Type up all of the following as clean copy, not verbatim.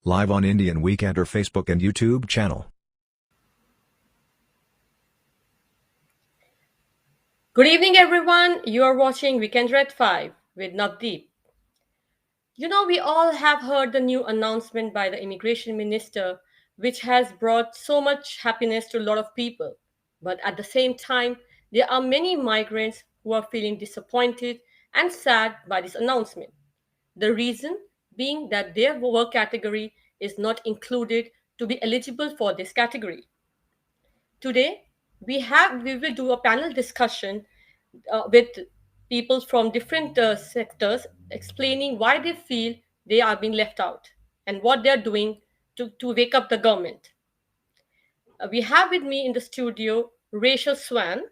Live on Indian Weekender Facebook and YouTube channel. Good evening, everyone. You are watching Weekender at 5 with Navdeep. You know, we all have heard the new announcement by the immigration minister, which has brought so much happiness to a lot of people. But at the same time, there are many migrants who are feeling disappointed and sad by this announcement. The reason being that their work category is not included to be eligible for this category. Today, we will do a panel discussion with people from different sectors explaining why they feel they are being left out and what they're doing to wake up the government. We have with me in the studio Rachel Swan.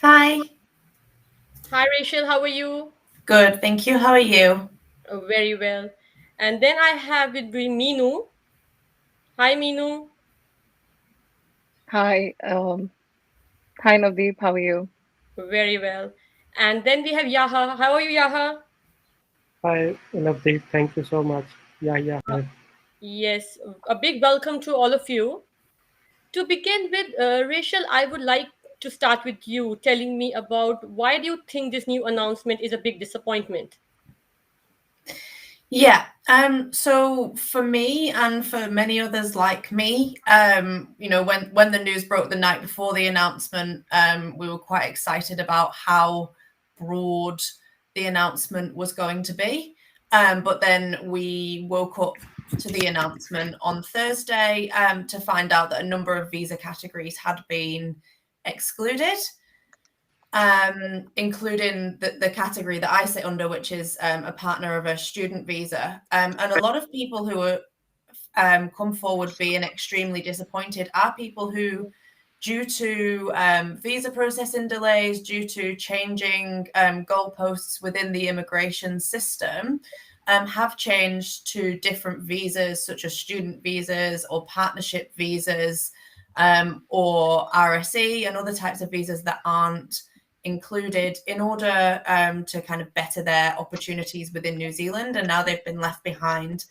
Hi. Hi, Rachel, how are you? Good, thank you. How are you? Very well. And then I have with me Meenu. Hi, Meenu. Hi, hi Navdeep, how are you? Very well. And then we have Yaha. How are you, Yaha? Hi, Navdeep. Thank you so much. Yeah. Hi. Yes, a big welcome to all of you. To begin with, Rachel, I would like to start with you telling me about why do you think this new announcement is a big disappointment? Yeah. So for me and for many others like me, when the news broke the night before the announcement, we were quite excited about how broad the announcement was going to be. But then we woke up to the announcement on Thursday to find out that a number of visa categories had been excluded. Including the category that I sit under, which is a partner of a student visa. And a lot of people who are come forward being extremely disappointed are people who, due to visa processing delays, due to changing goalposts within the immigration system, have changed to different visas, such as student visas or partnership visas, or RSE and other types of visas that aren't included in order to kind of better their opportunities within New Zealand, and now they've been left behind,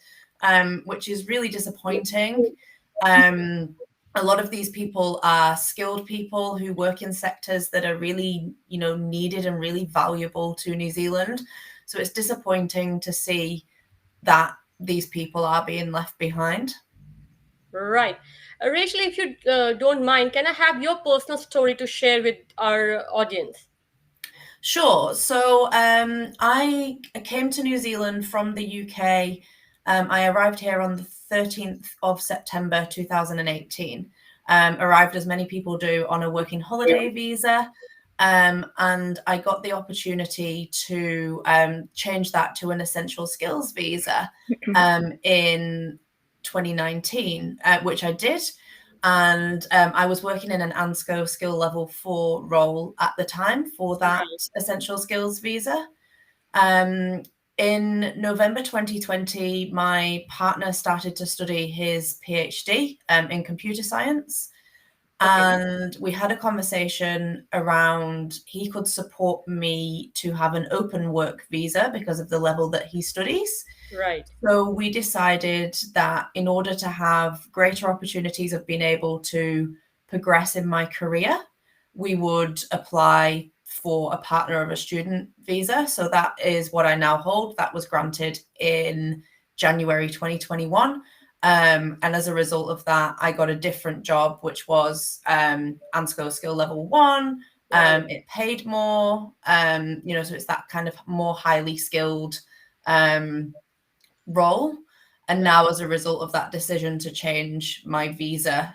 which is really disappointing. A lot of these people are skilled people who work in sectors that are really, needed and really valuable to New Zealand. So it's disappointing to see that these people are being left behind. Right. Rachel, if you don't mind, can I have your personal story to share with our audience? Sure. So I came to New Zealand from the UK. I arrived here on the 13th of September 2018. Arrived, as many people do, on a working holiday visa. And I got the opportunity to change that to an essential skills visa in 2019, which I did. And I was working in an ANSCO skill level 4 role at the time for that essential skills visa. In November 2020, my partner started to study his PhD in computer science. And we had a conversation around he could support me to have an open work visa because of the level that he studies. Right. So we decided that in order to have greater opportunities of being able to progress in my career, we would apply for a partner of a student visa. So that is what I now hold. That was granted in January 2021. And as a result of that, I got a different job, which was ANSCO skill level 1. It paid more, so it's that kind of more highly skilled role. And now, as a result of that decision to change my visa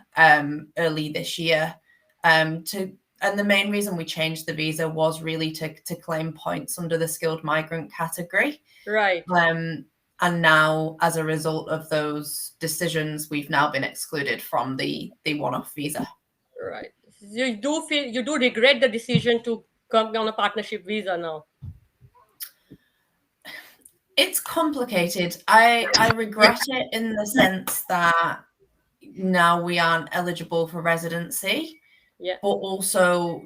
early this year, and the main reason we changed the visa was really to claim points under the skilled migrant category. Right. And now, as a result of those decisions, we've now been excluded from the one-off visa. Right. You do regret the decision to come on a partnership visa now? It's complicated. I regret it in the sense that now we aren't eligible for residency. Yeah. But also,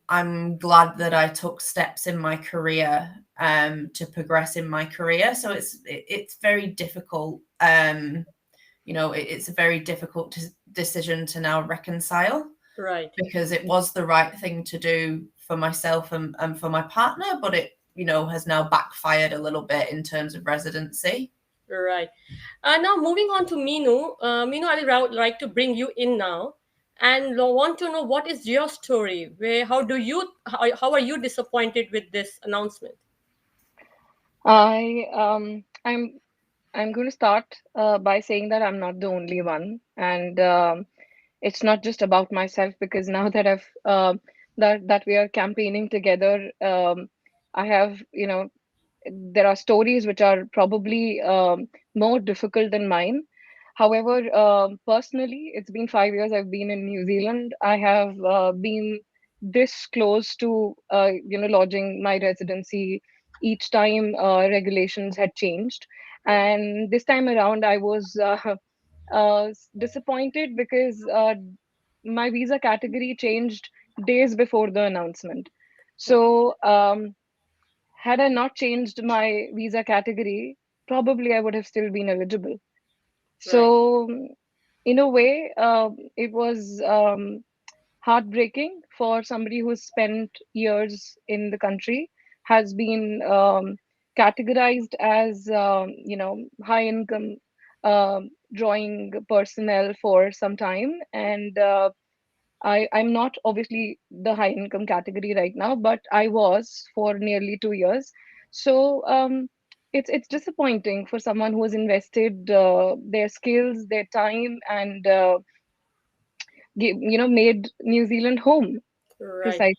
I'm glad that I took steps in my career to progress in my career. So it's very difficult. It's a very difficult decision to now reconcile. Right. Because it was the right thing to do for myself and for my partner, but it, has now backfired a little bit in terms of residency. Right. Now moving on to Meenu. Meenu, I would like to bring you in now, and want to know what is your story. How are you disappointed with this announcement? I I'm going to start by saying that I'm not the only one, and it's not just about myself, because now that I've that we are campaigning together, I have, there are stories which are probably more difficult than mine. However, personally, it's been 5 years I've been in New Zealand. I have been this close to, lodging my residency each time regulations had changed. And this time around, I was disappointed because my visa category changed days before the announcement. So, had I not changed my visa category, probably I would have still been eligible. Right. So, in a way, it was heartbreaking for somebody who's spent years in the country, has been categorized as, high income drawing personnel for some time. And I'm not obviously the high income category right now, but I was for nearly 2 years. So it's disappointing for someone who has invested their skills, their time, and made New Zealand home. Right. Precisely.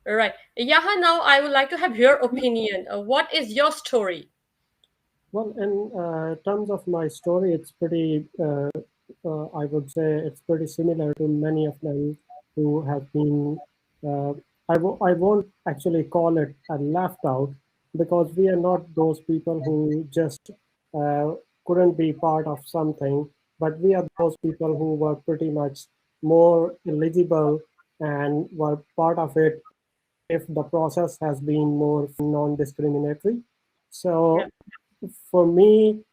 Right. Yaha, now I would like to have your opinion. What is your story? Well, in terms of my story, it's pretty, I would say it's pretty similar to many of them who have been, uh, I won't actually call it a left out, because we are not those people who just uh, couldn't be part of something, but we are those people who were pretty much more eligible and were part of it if the process has been more non-discriminatory. Yeah. So for me,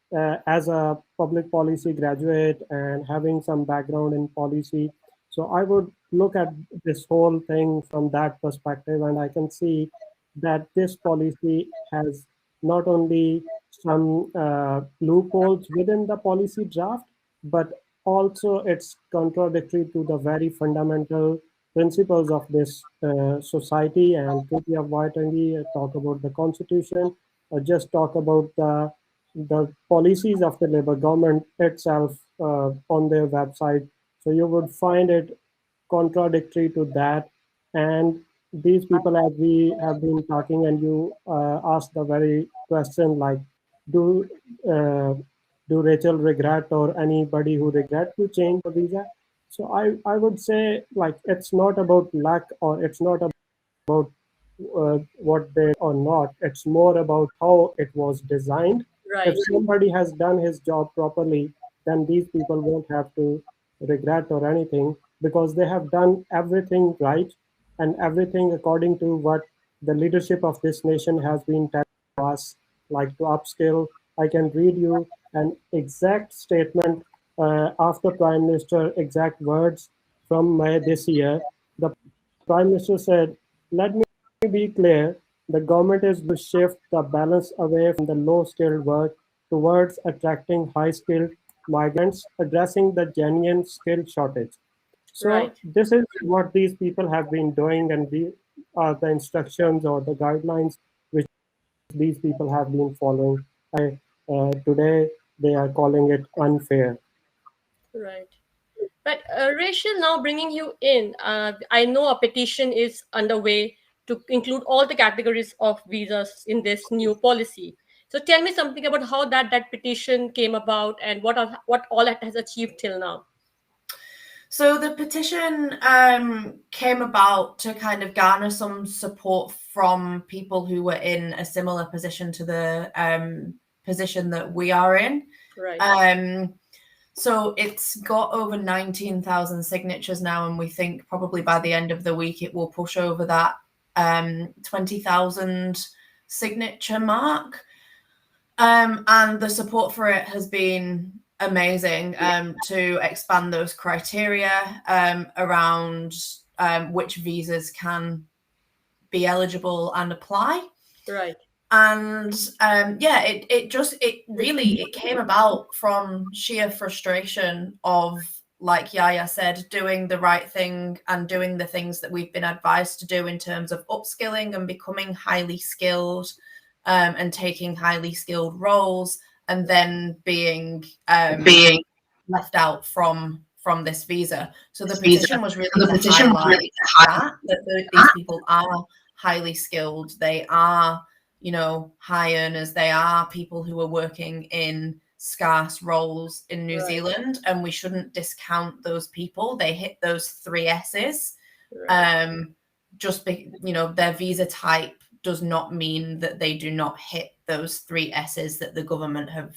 as a public policy graduate and having some background in policy, so I would look at this whole thing from that perspective, and I can see that this policy has not only some loopholes within the policy draft, but also it's contradictory to the very fundamental principles of this society and Treaty of Waitangi, talk about the constitution, or just talk about the policies of the Labour government itself on their website. So you would find it contradictory to that. And these people, as we have been talking, and you asked the very question like, do uh, do Rachel regret, or anybody who regret to change the visa? So I would say, like, it's not about luck, or it's not about what they or not. It's more about how it was designed. If Right. somebody has done his job properly, then these people won't have to regret or anything, because they have done everything right and everything according to what the leadership of this nation has been telling us, like to upskill. I can read you an exact statement of the Prime Minister, exact words from May this year. The Prime Minister said, "Let me be clear, the government is to shift the balance away from the low-skilled work towards attracting high-skilled migrants, addressing the genuine skill shortage." So Right. this is what these people have been doing, and the are the instructions or the guidelines which these people have been following. Today they are calling it unfair. Right. But Rachel, now bringing you in, I know a petition is underway to include all the categories of visas in this new policy. So tell me something about how that petition came about and what all it has achieved till now. So the petition came about to kind of garner some support from people who were in a similar position to the position that we are in. Right. So it's got over 19,000 signatures now, and we think probably by the end of the week it will push over that 20,000 signature mark. And the support for it has been amazing to expand those criteria around which visas can be eligible and apply. Right. And it came about from sheer frustration of, like Yaya said, doing the right thing and doing the things that we've been advised to do in terms of upskilling and becoming highly skilled and taking highly skilled roles, and then being left out from this visa. So the petition was really to highlight that these people are highly skilled. They are, you know, high earners. They are people who are working in scarce roles in New Zealand, and we shouldn't discount those people. They hit those 3 S's. Their visa type does not mean that they do not hit those 3 S's that the government have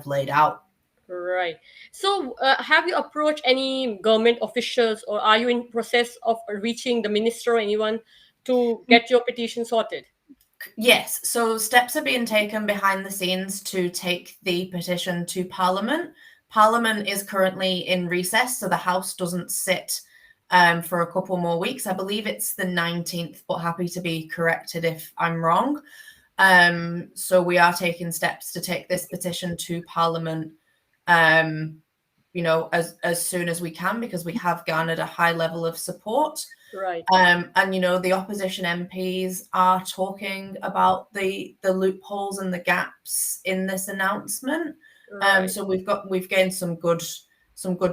laid out. Right. So, have you approached any government officials, or are you in process of reaching the minister or anyone to get your petition sorted? Yes. So steps are being taken behind the scenes to take the petition to Parliament. Parliament is currently in recess, so the House doesn't sit for a couple more weeks. I believe it's the 19th, but happy to be corrected if I'm wrong. So we are taking steps to take this petition to Parliament, as soon as we can, because we have garnered a high level of support. Right. And the opposition MPs are talking about the loopholes and the gaps in this announcement. Right. So we've gained some good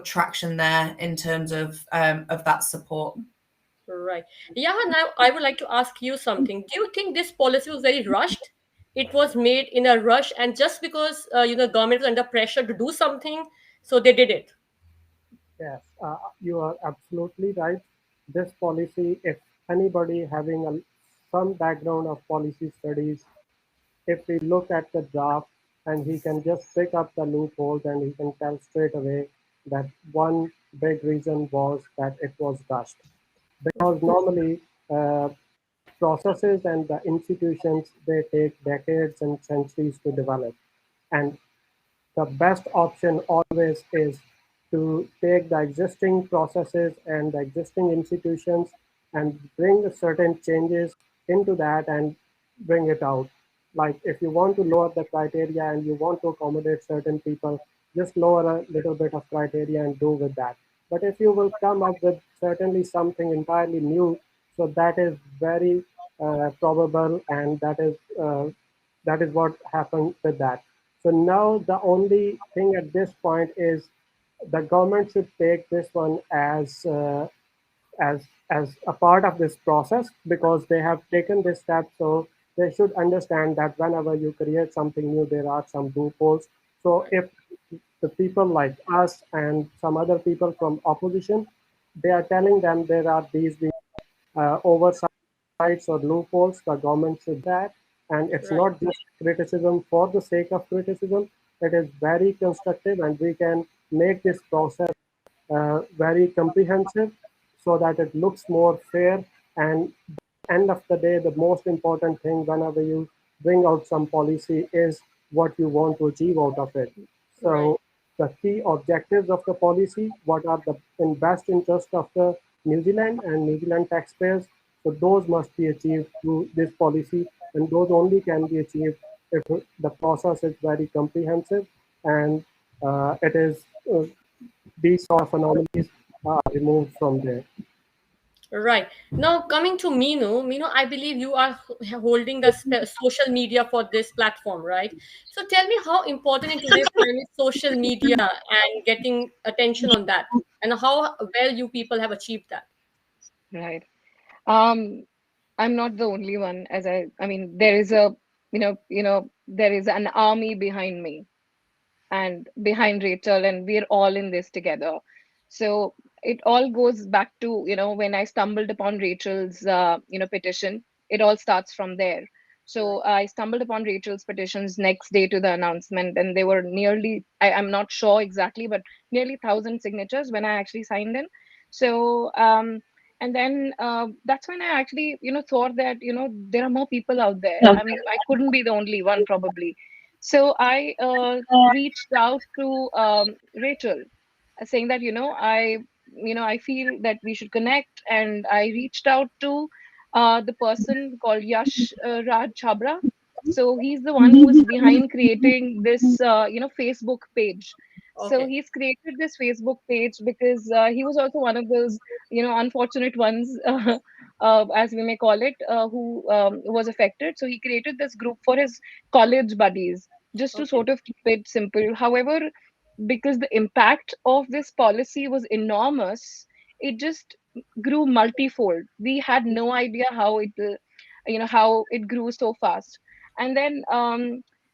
traction there in terms of that support. Right. Yeah, now I would like to ask you something. Do you think this policy was very rushed? It was made in a rush, and just because government was under pressure to do something, so they did it. Yes, you are absolutely right. This policy, if anybody having some background of policy studies, if we look at the draft and he can just pick up the loopholes and he can tell straight away that one big reason was that it was rushed. Because normally processes and the institutions, they take decades and centuries to develop. And the best option always is to take the existing processes and the existing institutions and bring certain changes into that and bring it out. Like if you want to lower the criteria and you want to accommodate certain people, just lower a little bit of criteria and do with that. But if you will come up with certainly something entirely new, so that is very probable, and that is what happened with that. So now the only thing at this point is the government should take this one as a part of this process, because they have taken this step. So they should understand that whenever you create something new, there are some loopholes. So if the people like us and some other people from opposition, they are telling them there are these oversights or loopholes, the government should that. And it's Right. not just criticism for the sake of criticism. It is very constructive, and we can make this process very comprehensive so that it looks more fair. And end of the day, the most important thing whenever you bring out some policy is what you want to achieve out of it. So Right. the key objectives of the policy, what are the in best interest of the New Zealand and New Zealand taxpayers. So those must be achieved through this policy, and those only can be achieved if the process is very comprehensive and it is these sort of anomalies are removed from there. Right. Now, coming to Minu, I believe you are holding the social media for this platform, right? So tell me how important in today's time is social media and getting attention on that, and how well you people have achieved that. Right. Um, I'm not the only one. I mean, there is there is an army behind me and behind Rachel, and we're all in this together. So it all goes back to, when I stumbled upon Rachel's, petition, it all starts from there. So I stumbled upon Rachel's petitions next day to the announcement, and they were nearly, I'm not sure exactly, but nearly 1,000 signatures when I actually signed in. So, and then that's when I actually, thought that, there are more people out there. I mean, I couldn't be the only one probably. So I reached out to Rachel, saying that, I feel that we should connect. And I reached out to the person called Yash Raj Chabra. So he's the one who is behind creating this, Facebook page. So Okay. he's created this Facebook page because he was also one of those, unfortunate ones, as we may call it, who was affected. So he created this group for his college buddies, just to Okay. sort of keep it simple. However, because the impact of this policy was enormous, it just grew multifold. We had no idea how how it grew so fast. And then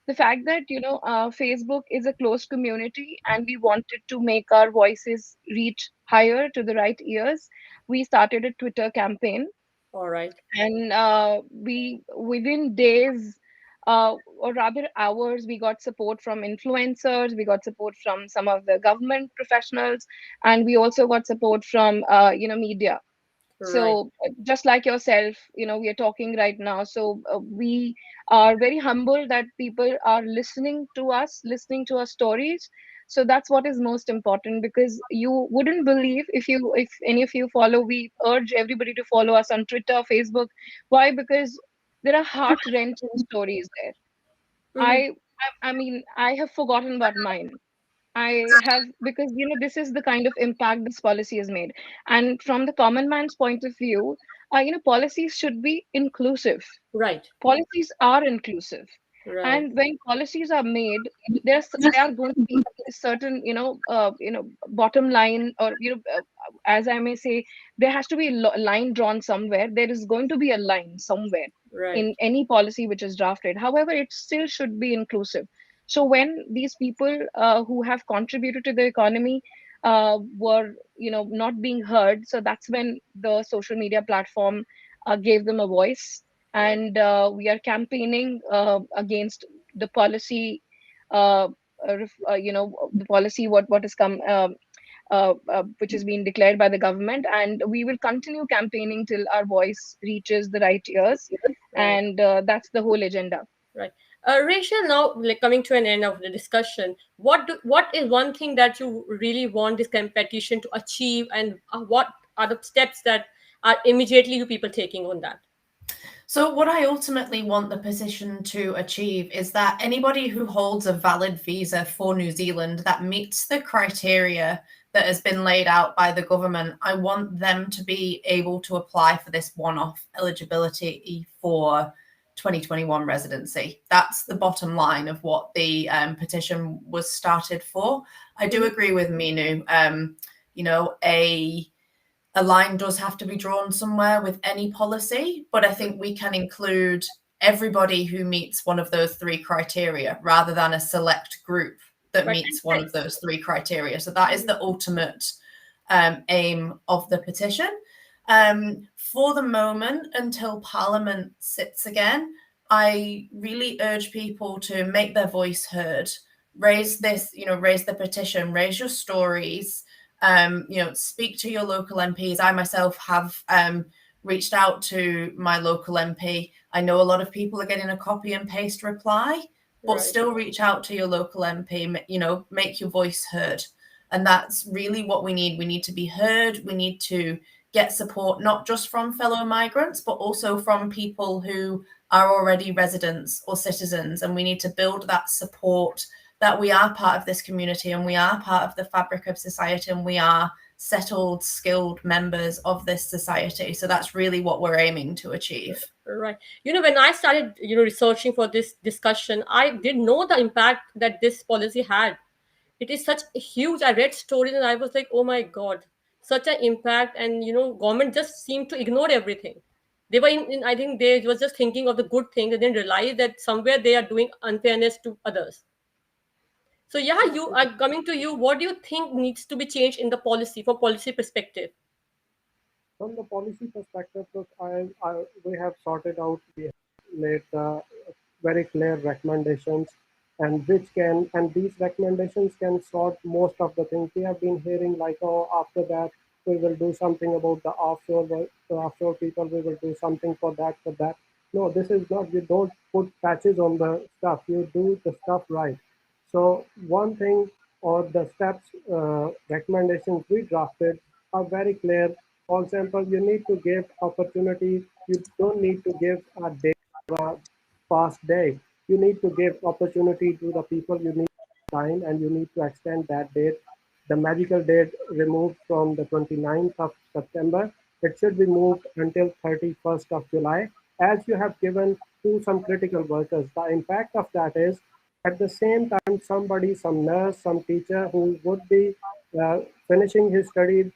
the fact that Facebook is a closed community, and we wanted to make our voices reach higher to the right ears, we started a Twitter campaign. All right. And we within days, or rather hours, we got support from influencers, we got support from some of the government professionals, and we also got support from media. Right. So just like yourself, we are talking right now. So we are very humble that people are listening to us, listening to our stories. So that's what is most important, because you wouldn't believe, if any of you follow, we urge everybody to follow us on Twitter, Facebook. Why? Because there are heart wrenching stories there. Hmm. I mean, I have forgotten about mine. I have, because this is the kind of impact this policy has made. And from the common man's point of view, policies should be inclusive. Right. Policies are inclusive. Right. And when policies are made, there are going to be certain bottom line, or as I may say, there has to be a line drawn somewhere. There is going to be a line somewhere Right. in any policy which is drafted. However, it still should be inclusive. So when these people who have contributed to the economy were not being heard, so that's when the social media platform gave them a voice. Right. And we are campaigning against the policy, the policy what has come, which is being declared by the government. And we will continue campaigning till our voice reaches the right ears. Right. And that's the whole agenda. Right. Rachel, now like coming to an end of the discussion, what is one thing that you really want this competition to achieve, and what are the steps that are immediately you people taking on that? So what I ultimately want the petition to achieve is that anybody who holds a valid visa for New Zealand that meets the criteria that has been laid out by the government, I want them to be able to apply for this one-off eligibility for 2021 residency. That's the bottom line of what the petition was started for. I do agree with Minu. A line does have to be drawn somewhere with any policy, but I think we can include everybody who meets one of those three criteria rather than a select group that Right. meets one of those three criteria. So that is the ultimate aim of the petition. For the moment, until Parliament sits again, I really urge people to make their voice heard, raise the petition, raise your stories. Speak to your local MPs. I myself have reached out to my local MP. I know a lot of people are getting a copy and paste reply, but Right. still reach out to your local MP, make your voice heard. And that's really what we need. We need to be heard. We need to get support, not just from fellow migrants, but also from people who are already residents or citizens. And we need to build that support, that we are part of this community and we are part of the fabric of society and we are settled, skilled members of this society. So that's really what we're aiming to achieve. Right. When I started, researching for this discussion, I didn't know the impact that this policy had. It is such a huge. I read stories and I was like, oh my God, such an impact. And, government just seemed to ignore everything. They were I think they was just thinking of the good things and then realized that somewhere they are doing unfairness to others. So yeah, you are coming to you. What do you think needs to be changed in the policy from policy perspective? From the policy perspective, look, we have sorted out the made very clear recommendations, and these recommendations can sort most of the things we have been hearing, like, oh, after that we will do something about the offshore people, we will do something for that. No, this is not, you don't put patches on the stuff, you do the stuff right. So one thing, or the steps, recommendations we drafted are very clear. For example, you need to give opportunity. You don't need to give a day or a fast day. You need to give opportunity to the people you need time, and you need to extend that date. The magical date removed from the 29th of September. It should be moved until 31st of July, as you have given to some critical workers. The impact of that is, at the same time, somebody, some nurse, some teacher who would be finishing his study,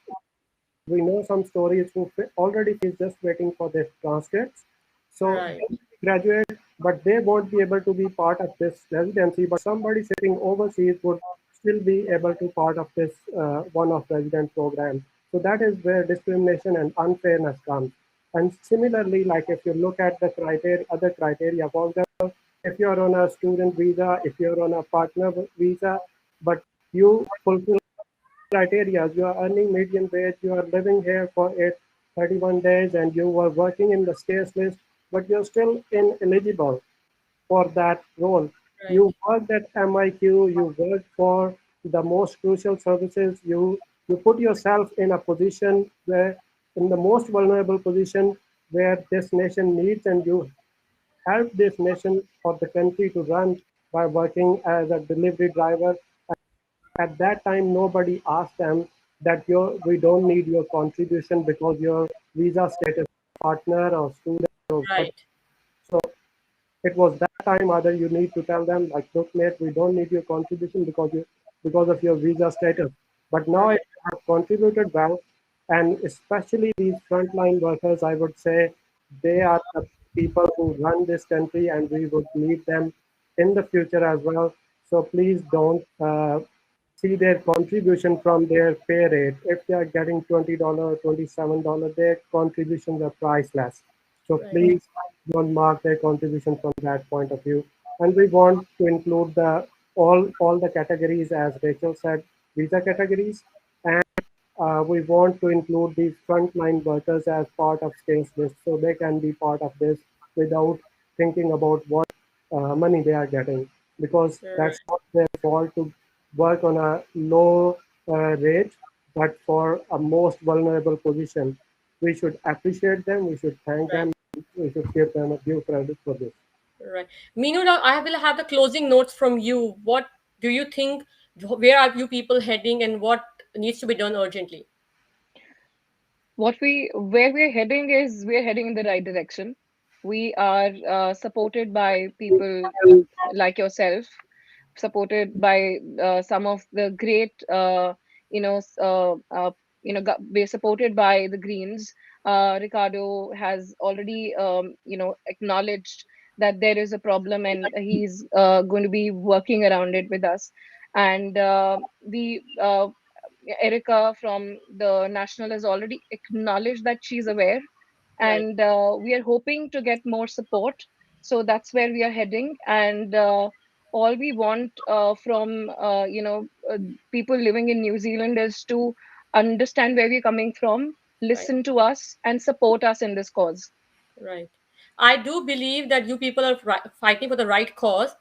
we know some stories who already is just waiting for their transcripts. So Right. they graduate, but they won't be able to be part of this residency. But somebody sitting overseas would still be able to part of this one of resident program. So that is where discrimination and unfairness comes. And similarly, like if you look at the criteria, other criteria, for example, if you're on a student visa, if you're on a partner visa, but you fulfill criteria, you are earning median wage, you are living here for 31 days, and you were working in the scarce list, but you're still ineligible for that role. Right. You worked at MIQ, you worked for the most crucial services, you put yourself in a position where, in the most vulnerable position where this nation needs, and you help this nation or the country to run by working as a delivery driver. At that time, nobody asked them that we don't need your contribution because your visa status partner or student. Right. So it was that time either you need to tell them, like, look, mate, we don't need your contribution because of your visa status. But now if you have contributed well, and especially these frontline workers, I would say they are the people who run this country, and we would need them in the future as well. So please don't see their contribution from their pay rate. If they are getting $20, $27, their contributions are priceless. So Right. please don't mark their contribution from that point of view. And we want to include all the categories, as Rachel said, visa categories. And we want to include these frontline workers as part of scarce list, so they can be part of this without thinking about what money they are getting, because that's not their fault to work on a low rate, but for a most vulnerable position. We should appreciate them, we should thank them, we should give them a due credit for this. Right. Minu, now I will have the closing notes from you. What do you think? Where are you people heading, and what needs to be done urgently? Where we're heading is, we're heading in the right direction. We are supported by people like yourself, supported by some of the great, we're supported by the Greens. Ricardo has already, acknowledged that there is a problem, and he's going to be working around it with us. And we Erica from the National has already acknowledged that she's aware, Right. and we are hoping to get more support. So that's where we are heading, and all we want from people living in New Zealand is to understand where we're coming from, Right. listen to us, and support us in this cause. Right. I do believe that you people are fighting for the right cause,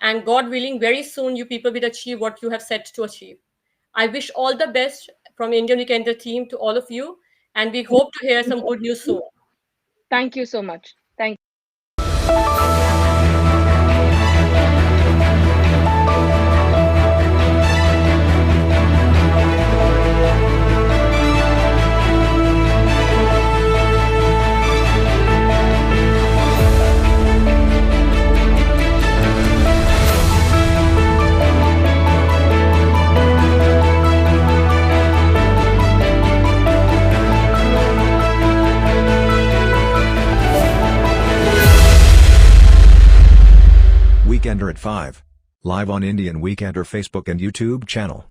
and God willing, very soon you people will achieve what you have set to achieve. I wish all the best from Indian Weekender team to all of you, and we hope to hear some good news soon. Thank you so much. Thank Weekender at 5. Live on Indian Weekender Facebook and YouTube channel.